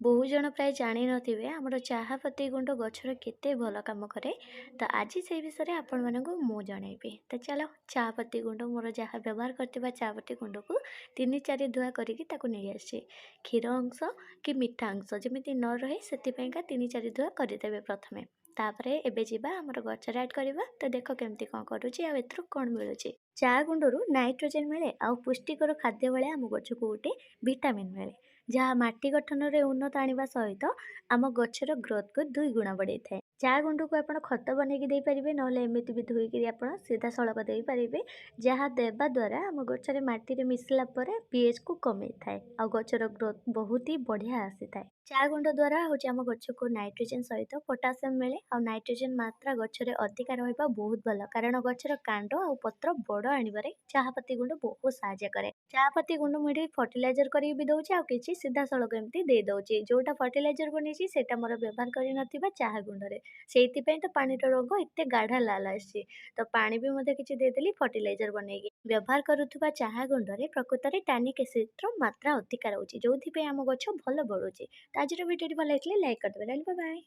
ବହୁ ଜଣ ପ୍ରାୟ ଜାଣିନଥିବେ ଆମର ଚାହା ପତି ଗୁଣ୍ଡ ଗଛର କେତେ ଭଲ କାମ କରେ। ତ ଆଜି ସେଇ ବିଷୟରେ ଆପଣମାନଙ୍କୁ ମୁଁ ଜଣେଇବି। ତ ଚାଲ ଚାହା ପତି ଗୁଣ୍ଡ ମୋର ଯାହା ବ୍ୟବହାର କରିଥିବା ଚାହା ପତି ଗୁଣ୍ଡକୁ 3-4 ଧୁଆ କରିକି ତାକୁ ନେଇ ଆସିଛି। କ୍ଷୀର ଅଂଶ କି ମିଠା ଅଂଶ ଯେମିତି ନ ରହେ ସେଥିପାଇଁକା 3-4 ଧୁଆ କରିଦେବେ ପ୍ରଥମେ। ତାପରେ ଏବେ ଯିବା ଆମର ଗଛରେ ଆଡ୍ କରିବା। ତ ଦେଖ କେମିତି କଣ କରୁଛି ଆଉ ଏଥିରୁ କଣ ମିଳୁଛି। ଚା ଗୁଣ୍ଡରୁ ନାଇଟ୍ରୋଜେନ ମିଳେ ଆଉ ପୁଷ୍ଟିକର ଖାଦ୍ୟ ଭଳିଆ ଆମ ଗଛକୁ ଗୋଟେ ଭିଟାମିନ୍ ମିଳେ, ଯାହା ମାଟି ଗଠନରେ ଉନ୍ନତ ଆଣିବା ସହିତ ଆମ ଗଛର ଗ୍ରୋଥକୁ 2 ଗୁଣ ବଢ଼େଇଥାଏ। ଚା ଗୁଣ୍ଡକୁ ଆପଣ ଖତ ବନେଇକି ଦେଇପାରିବେ, ନହେଲେ ଏମିତି ବି ଧୋଇକିରି ଆପଣ ସିଧାସଳଖ ଦେଇପାରିବେ, ଯାହା ଦେବା ଦ୍ୱାରା ଆମ ଗଛରେ ମାଟିରେ ମିଶିଲା ପରେ pHକୁ କମେଇଥାଏ ଆଉ ଗଛର ଗ୍ରୋଥ ବହୁତ ହି ବଢ଼ିଆ ଆସିଥାଏ। ଚା ଗୁଣ୍ଡ ଦ୍ୱାରା ହେଉଛି ଆମ ଗଛକୁ ନାଇଟ୍ରୋଜେନ ସହିତ ପୋଟାସିୟମ ମିଳେ ଆଉ ନାଇଟ୍ରୋଜେନ ମାତ୍ରା ଗଛରେ ଅଧିକା ରହିବା ବହୁତ ଭଲ, କାରଣ ଗଛର କାଣ୍ଡ ଆଉ ପତ୍ର ବଡ଼ ଆଣିବାରେ ଚାହା ପତି ଗୁଣ୍ଡ ବହୁତ ସାହାଯ୍ୟ କରେ। ଚାହା ପତି ଗୁଣ୍ଡ ମୁଁ ଏଠି ଫର୍ଟିଲାଇଜର କରିକି ବି ଦଉଛି ଆଉ କିଛି ସିଧାସଳଖ ଏମିତି ଦେଇ ଦଉଛି। ଯୋଉଟା ଫର୍ଟିଲାଇଜର ବନେଇଛି ସେଇଟା ମୋର ବ୍ୟବହାର କରିନଥିବା ଚାହା ଗୁଣ୍ଡରେ, ସେଇଥିପାଇଁ ତ ପାଣିର ରଙ୍ଗ ଏତେ ଗାଢ଼ା ଲାଲ ଆସିଛି। ତ ପାଣି ବି ମଧ୍ୟ କିଛି ଦେଇଦେଲି ଫର୍ଟିଲାଇଜର ବନେଇକି। ବ୍ୟବହାର କରୁଥିବା ଚାହା ଗୁଣ୍ଡରେ ପ୍ରକୃତରେ ଟାନିକ ଏସିଡର ମାତ୍ରା ଅଧିକା ରହୁଛି, ଯୋଉଥିପାଇଁ ଆମ ଗଛ ଭଲ ବଢୁଛି। ତ ଆଜିର ଭିଡ଼ିଓଟି ଭଲ ଲାଗିଥିଲେ ଲାଇକ୍ କରିଦେବେ। ରହିଲି, ବାଏ ବାଏ।